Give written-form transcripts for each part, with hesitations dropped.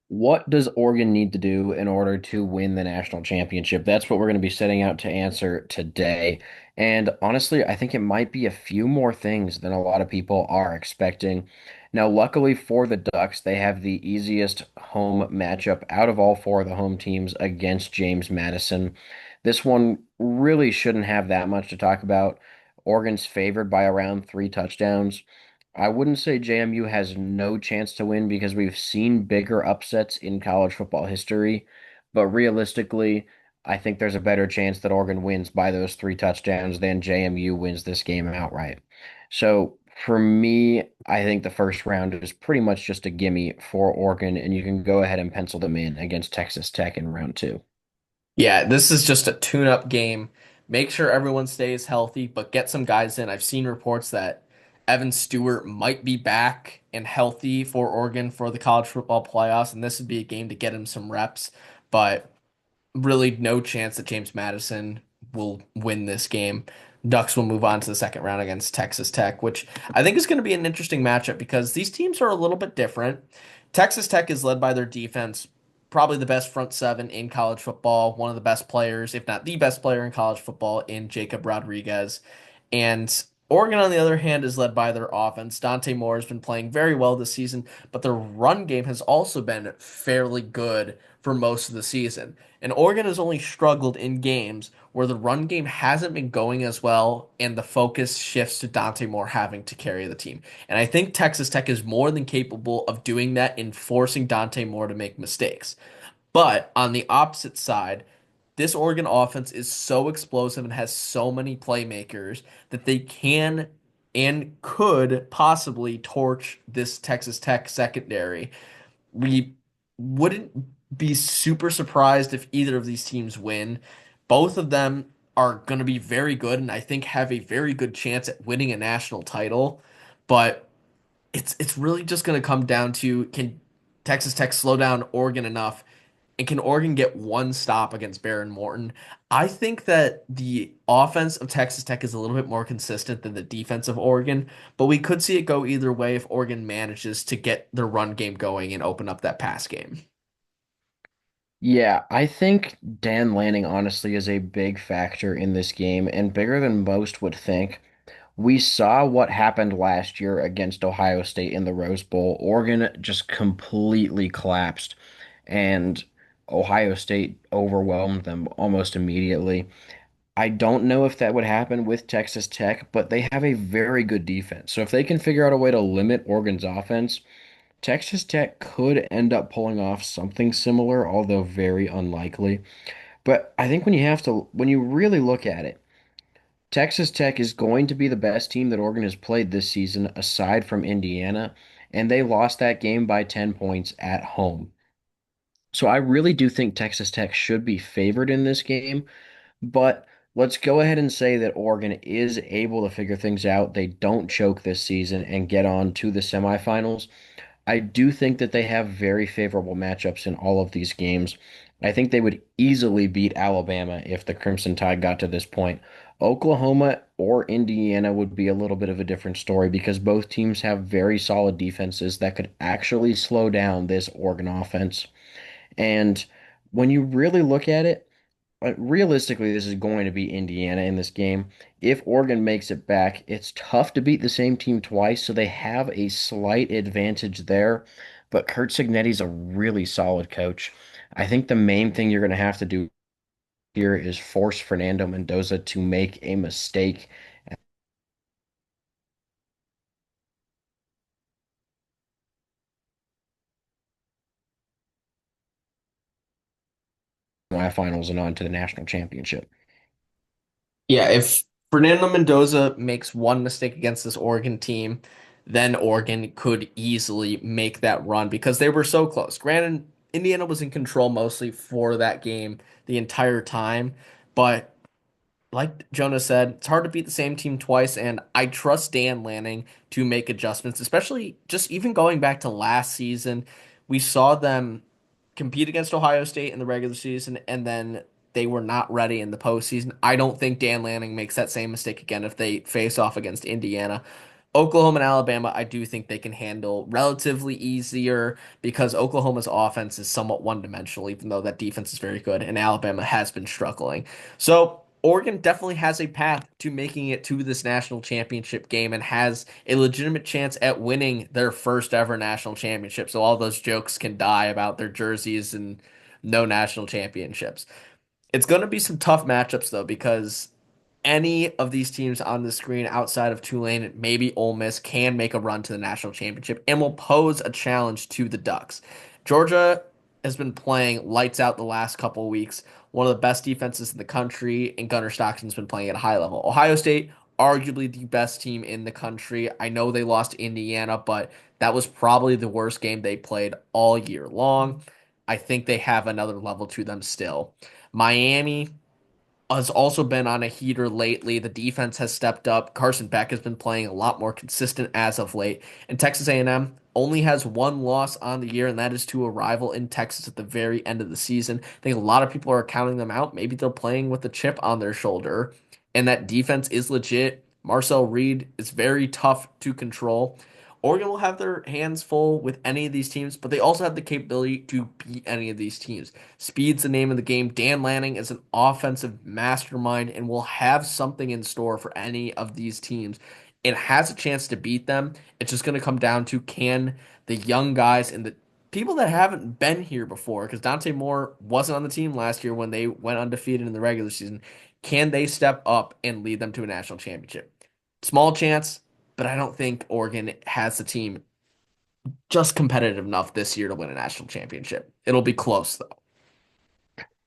What does Oregon need to do in order to win the national championship? That's what we're going to be setting out to answer today. And honestly, I think it might be a few more things than a lot of people are expecting. Now, luckily for the Ducks, they have the easiest home matchup out of all four of the home teams against James Madison. This one really shouldn't have that much to talk about. Oregon's favored by around 3 touchdowns. I wouldn't say JMU has no chance to win because we've seen bigger upsets in college football history, but realistically, I think there's a better chance that Oregon wins by those 3 touchdowns than JMU wins this game outright. So for me, I think the first round is pretty much just a gimme for Oregon, and you can go ahead and pencil them in against Texas Tech in round two. Yeah, this is just a tune-up game. Make sure everyone stays healthy, but get some guys in. I've seen reports that Evan Stewart might be back and healthy for Oregon for the college football playoffs, and this would be a game to get him some reps. But really, no chance that James Madison will win this game. Ducks will move on to the second round against Texas Tech, which I think is going to be an interesting matchup because these teams are a little bit different. Texas Tech is led by their defense, probably the best front seven in college football, one of the best players, if not the best player in college football, in Jacob Rodriguez. And Oregon, on the other hand, is led by their offense. Dante Moore has been playing very well this season, but their run game has also been fairly good for most of the season. And Oregon has only struggled in games where the run game hasn't been going as well, and the focus shifts to Dante Moore having to carry the team. And I think Texas Tech is more than capable of doing that in forcing Dante Moore to make mistakes. But on the opposite side, this Oregon offense is so explosive and has so many playmakers that they can and could possibly torch this Texas Tech secondary. We wouldn't be super surprised if either of these teams win. Both of them are going to be very good and I think have a very good chance at winning a national title. But it's really just going to come down to, can Texas Tech slow down Oregon enough, and can Oregon get one stop against Baron Morton? I think that the offense of Texas Tech is a little bit more consistent than the defense of Oregon, but we could see it go either way if Oregon manages to get their run game going and open up that pass game. Yeah, I think Dan Lanning honestly is a big factor in this game and bigger than most would think. We saw what happened last year against Ohio State in the Rose Bowl. Oregon just completely collapsed, and Ohio State overwhelmed them almost immediately. I don't know if that would happen with Texas Tech, but they have a very good defense. So if they can figure out a way to limit Oregon's offense, Texas Tech could end up pulling off something similar, although very unlikely. But I think when you really look at it, Texas Tech is going to be the best team that Oregon has played this season, aside from Indiana, and they lost that game by 10 points at home. So I really do think Texas Tech should be favored in this game, but let's go ahead and say that Oregon is able to figure things out. They don't choke this season and get on to the semifinals. I do think that they have very favorable matchups in all of these games. I think they would easily beat Alabama if the Crimson Tide got to this point. Oklahoma or Indiana would be a little bit of a different story because both teams have very solid defenses that could actually slow down this Oregon offense. And when you really look at it, realistically, this is going to be Indiana in this game. If Oregon makes it back, it's tough to beat the same team twice, so they have a slight advantage there. But Kurt Cignetti's a really solid coach. I think the main thing you're going to have to do here is force Fernando Mendoza to make a mistake in the finals and on to the national championship. Yeah, if Fernando Mendoza makes one mistake against this Oregon team, then Oregon could easily make that run because they were so close. Granted, Indiana was in control mostly for that game the entire time, but like Jonah said, it's hard to beat the same team twice, and I trust Dan Lanning to make adjustments, especially just even going back to last season. We saw them compete against Ohio State in the regular season, and then they were not ready in the postseason. I don't think Dan Lanning makes that same mistake again if they face off against Indiana. Oklahoma and Alabama, I do think they can handle relatively easier because Oklahoma's offense is somewhat one-dimensional, even though that defense is very good, and Alabama has been struggling. So Oregon definitely has a path to making it to this national championship game and has a legitimate chance at winning their first ever national championship. So all those jokes can die about their jerseys and no national championships. It's going to be some tough matchups though, because any of these teams on the screen outside of Tulane, maybe Ole Miss, can make a run to the national championship and will pose a challenge to the Ducks. Georgia has been playing lights out the last couple of weeks, one of the best defenses in the country, and Gunnar Stockton's been playing at a high level. Ohio State, arguably the best team in the country. I know they lost to Indiana, but that was probably the worst game they played all year long. I think they have another level to them still. Miami has also been on a heater lately. The defense has stepped up. Carson Beck has been playing a lot more consistent as of late. And Texas A&M only has one loss on the year, and that is to a rival in Texas at the very end of the season. I think a lot of people are counting them out. Maybe they're playing with a chip on their shoulder, and that defense is legit. Marcel Reed is very tough to control. Oregon will have their hands full with any of these teams, but they also have the capability to beat any of these teams. Speed's the name of the game. Dan Lanning is an offensive mastermind and will have something in store for any of these teams. It has a chance to beat them. It's just going to come down to can the young guys and the people that haven't been here before, because Dante Moore wasn't on the team last year when they went undefeated in the regular season, can they step up and lead them to a national championship? Small chance, but I don't think Oregon has the team just competitive enough this year to win a national championship. It'll be close though.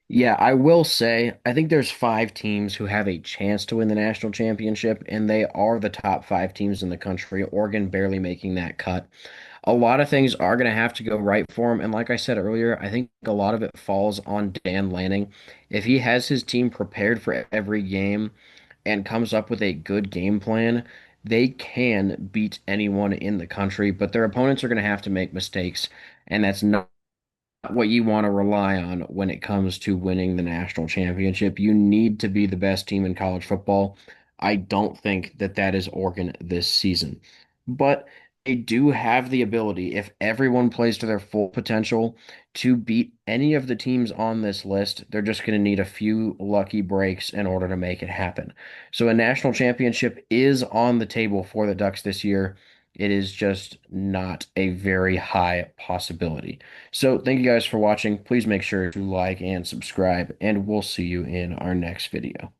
Yeah, I will say, I think there's five teams who have a chance to win the national championship, and they are the top five teams in the country. Oregon barely making that cut. A lot of things are going to have to go right for him. And like I said earlier, I think a lot of it falls on Dan Lanning. If he has his team prepared for every game and comes up with a good game plan, they can beat anyone in the country, but their opponents are going to have to make mistakes. And that's not what you want to rely on when it comes to winning the national championship. You need to be the best team in college football. I don't think that that is Oregon this season. But they do have the ability, if everyone plays to their full potential, to beat any of the teams on this list. They're just going to need a few lucky breaks in order to make it happen. So a national championship is on the table for the Ducks this year. It is just not a very high possibility. So thank you guys for watching. Please make sure to like and subscribe, and we'll see you in our next video.